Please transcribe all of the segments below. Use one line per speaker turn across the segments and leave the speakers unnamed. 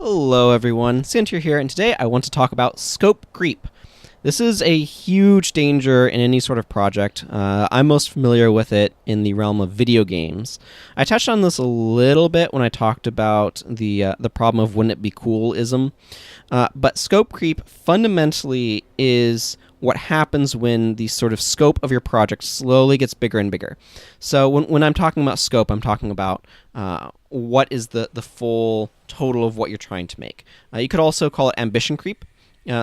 Hello everyone, Santir here, and today I want to talk about scope creep. This is a huge danger in any sort of project. I'm most familiar with it in the realm of video games. I touched on this a little bit when I talked about the problem of wouldn't it be cool-ism. But scope creep fundamentally is what happens when the sort of scope of your project slowly gets bigger and bigger. So when I'm talking about scope, I'm talking about what is the full total of what you're trying to make. You could also call it ambition creep.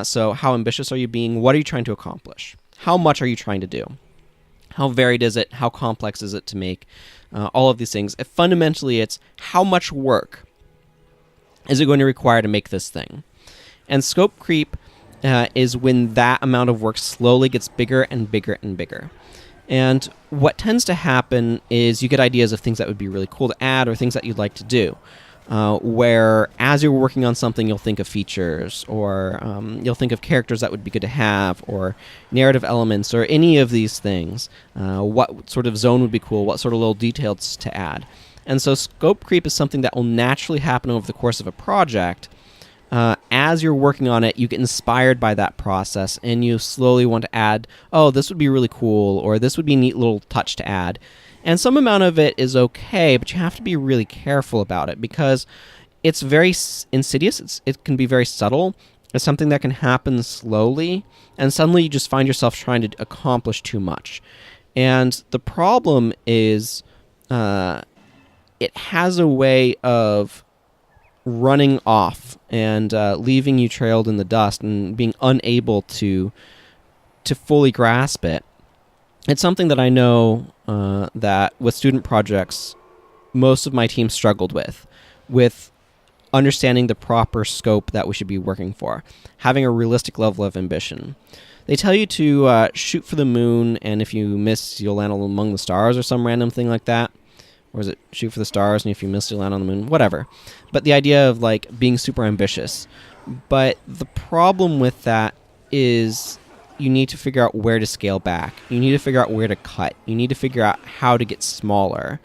So how ambitious are you being? What are you trying to accomplish? How much are you trying to do? How varied is it? How complex is it to make? All of these things. Fundamentally, it's how much work is it going to require to make this thing? And scope creep is when that amount of work slowly gets bigger and bigger and bigger. And what tends to happen is you get ideas of things that would be really cool to add or things that you'd like to do. Where as you're working on something, you'll think of features, or you'll think of characters that would be good to have, or narrative elements, or any of these things. What sort of zone would be cool, what sort of little details to add. And so scope creep is something that will naturally happen over the course of a project. As you're working on it, you get inspired by that process, and you slowly want to add, oh, this would be really cool, or this would be a neat little touch to add. And some amount of it is okay, but you have to be really careful about it because it's very insidious. It can be very subtle. It's something that can happen slowly, and suddenly you just find yourself trying to accomplish too much. And the problem is it has a way of running off and leaving you trailed in the dust and being unable to fully grasp it. It's something that I know that with student projects, most of my team struggled with understanding the proper scope that we should be working for, having a realistic level of ambition. They tell you to shoot for the moon, and if you miss, you'll land among the stars or some random thing like that. Or is it shoot for the stars, and if you miss, you'll land on the moon? Whatever. But the idea of like being super ambitious. But the problem with that is you need to figure out where to scale back. You need to figure out where to cut. You need to figure out how to get smaller.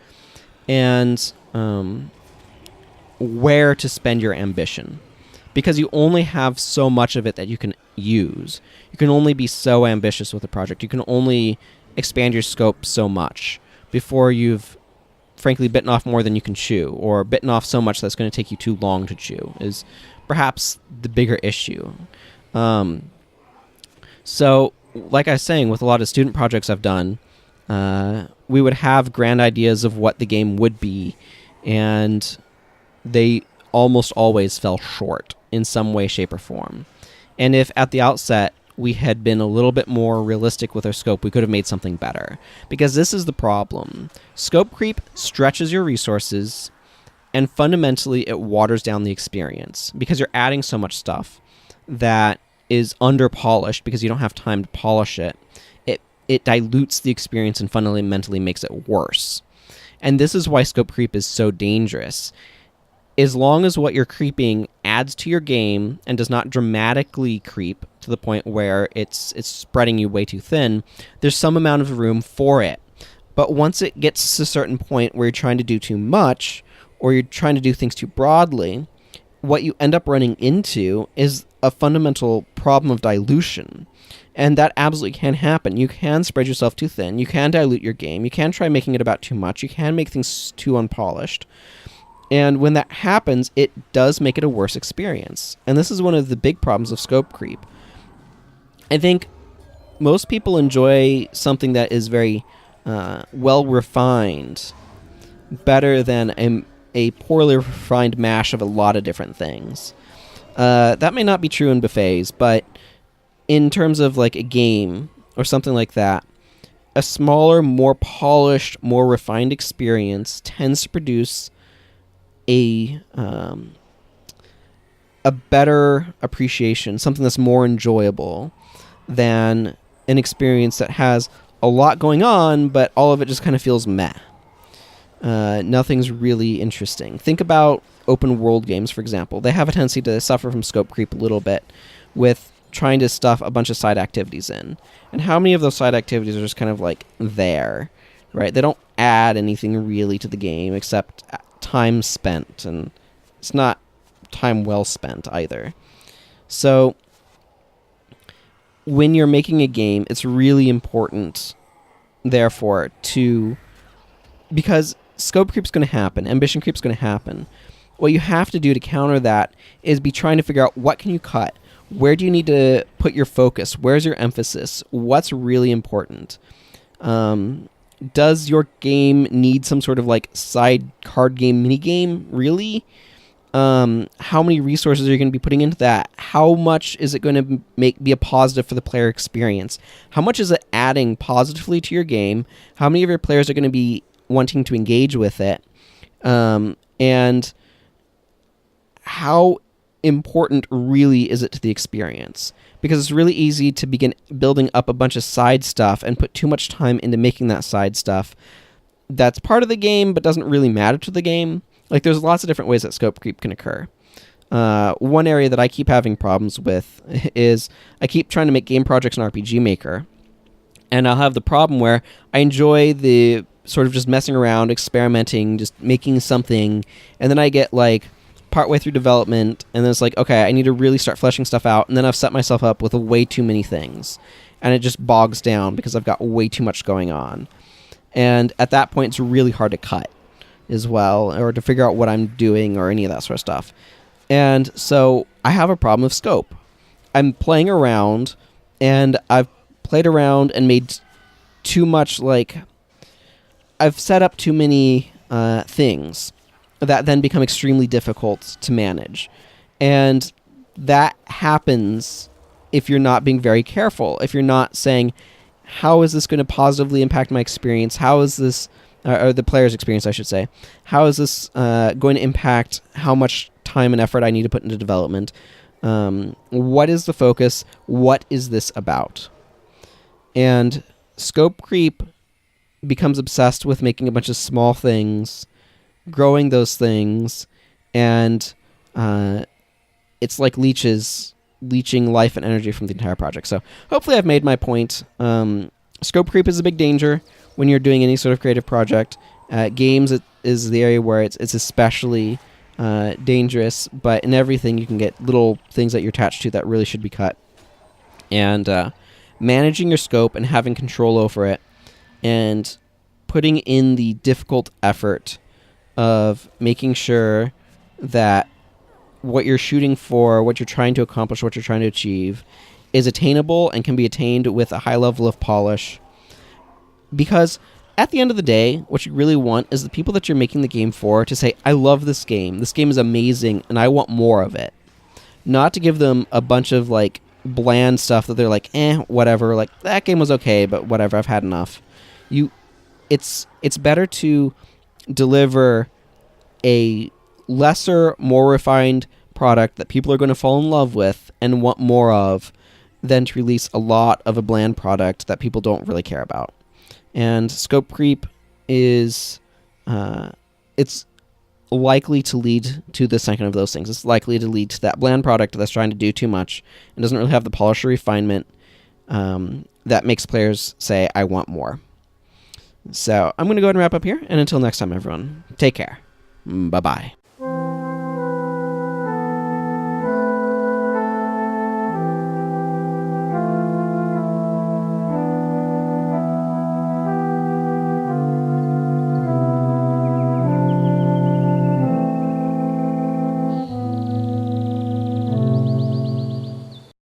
And where to spend your ambition. Because you only have so much of it that you can use. You can only be so ambitious with a project. You can only expand your scope so much before you've frankly bitten off more than you can chew, or bitten off so much that's going to take you too long to chew, is perhaps the bigger issue. So, like I was saying, with a lot of student projects I've done, we would have grand ideas of what the game would be, and they almost always fell short in some way, shape, or form. And if at the outset we had been a little bit more realistic with our scope, we could have made something better. Because this is the problem. Scope creep stretches your resources, and fundamentally it waters down the experience. Because you're adding so much stuff that is under-polished because you don't have time to polish it. It dilutes the experience and fundamentally makes it worse. And this is why scope creep is so dangerous. As long as what you're creeping adds to your game and does not dramatically creep to the point where it's spreading you way too thin, there's some amount of room for it. But once it gets to a certain point where you're trying to do too much, or you're trying to do things too broadly, what you end up running into is a fundamental problem of dilution. And that absolutely can happen. You can spread yourself too thin. You can dilute your game. You can try making it about too much. You can make things too unpolished. And when that happens, it does make it a worse experience. And this is one of the big problems of scope creep. I think most people enjoy something that is very well refined better than a poorly refined mash of a lot of different things. That may not be true in buffets, but in terms of like a game or something like that, a smaller, more polished, more refined experience tends to produce a better appreciation, something that's more enjoyable than an experience that has a lot going on, but all of it just kind of feels meh. Nothing's really interesting. Think about open world games, for example. They have a tendency to suffer from scope creep a little bit with trying to stuff a bunch of side activities in. And how many of those side activities are just kind of like there, right? They don't add anything really to the game except time spent, and it's not time well spent either. So when you're making a game, it's really important, therefore, because scope creep's going to happen, ambition creep's going to happen. What you have to do to counter that is be trying to figure out what can you cut. Where do you need to put your focus? Where's your emphasis? What's really important? Does your game need some sort of like side card game mini game? Really? How many resources are you going to be putting into that? How much is it going to be a positive for the player experience? How much is it adding positively to your game? How many of your players are going to be wanting to engage with it? And how important really is it to the experience? Because it's really easy to begin building up a bunch of side stuff and put too much time into making that side stuff that's part of the game but doesn't really matter to the game. Like, there's lots of different ways that scope creep can occur. One area that I keep having problems with is I keep trying to make game projects in RPG Maker, and I'll have the problem where I enjoy the sort of just messing around, experimenting, just making something, and then I get like partway through development, and then it's like, okay, I need to really start fleshing stuff out, and then I've set myself up with way too many things, and it just bogs down because I've got way too much going on. And at that point, it's really hard to cut as well, or to figure out what I'm doing or any of that sort of stuff. And so I have a problem with scope. I'm playing around, and I've played around and made too much, like, I've set up too many things that then become extremely difficult to manage. And that happens if you're not being very careful, if you're not saying, how is this going to positively impact my experience? How is this, or the player's experience, I should say, how is this going to impact how much time and effort I need to put into development? What is the focus? What is this about? And scope creep becomes obsessed with making a bunch of small things, growing those things, and it's like leeches leeching life and energy from the entire project. So hopefully I've made my point. Scope creep is a big danger when you're doing any sort of creative project. Games is the area where it's especially dangerous, but in everything you can get little things that you're attached to that really should be cut. And managing your scope and having control over it, and putting in the difficult effort of making sure that what you're shooting for, what you're trying to accomplish, what you're trying to achieve is attainable and can be attained with a high level of polish. Because at the end of the day, what you really want is the people that you're making the game for to say, I love this game. This game is amazing, and I want more of it. Not to give them a bunch of, like, bland stuff that they're like, whatever. Like, that game was okay, but whatever, I've had enough. It's better to deliver a lesser, more refined product that people are going to fall in love with and want more of than to release a lot of a bland product that people don't really care about. And scope creep is it's likely to lead to the second of those things. It's likely to lead to that bland product that's trying to do too much and doesn't really have the polish or refinement that makes players say, I want more. So I'm going to go ahead and wrap up here, and until next time, everyone, take care. Bye-bye.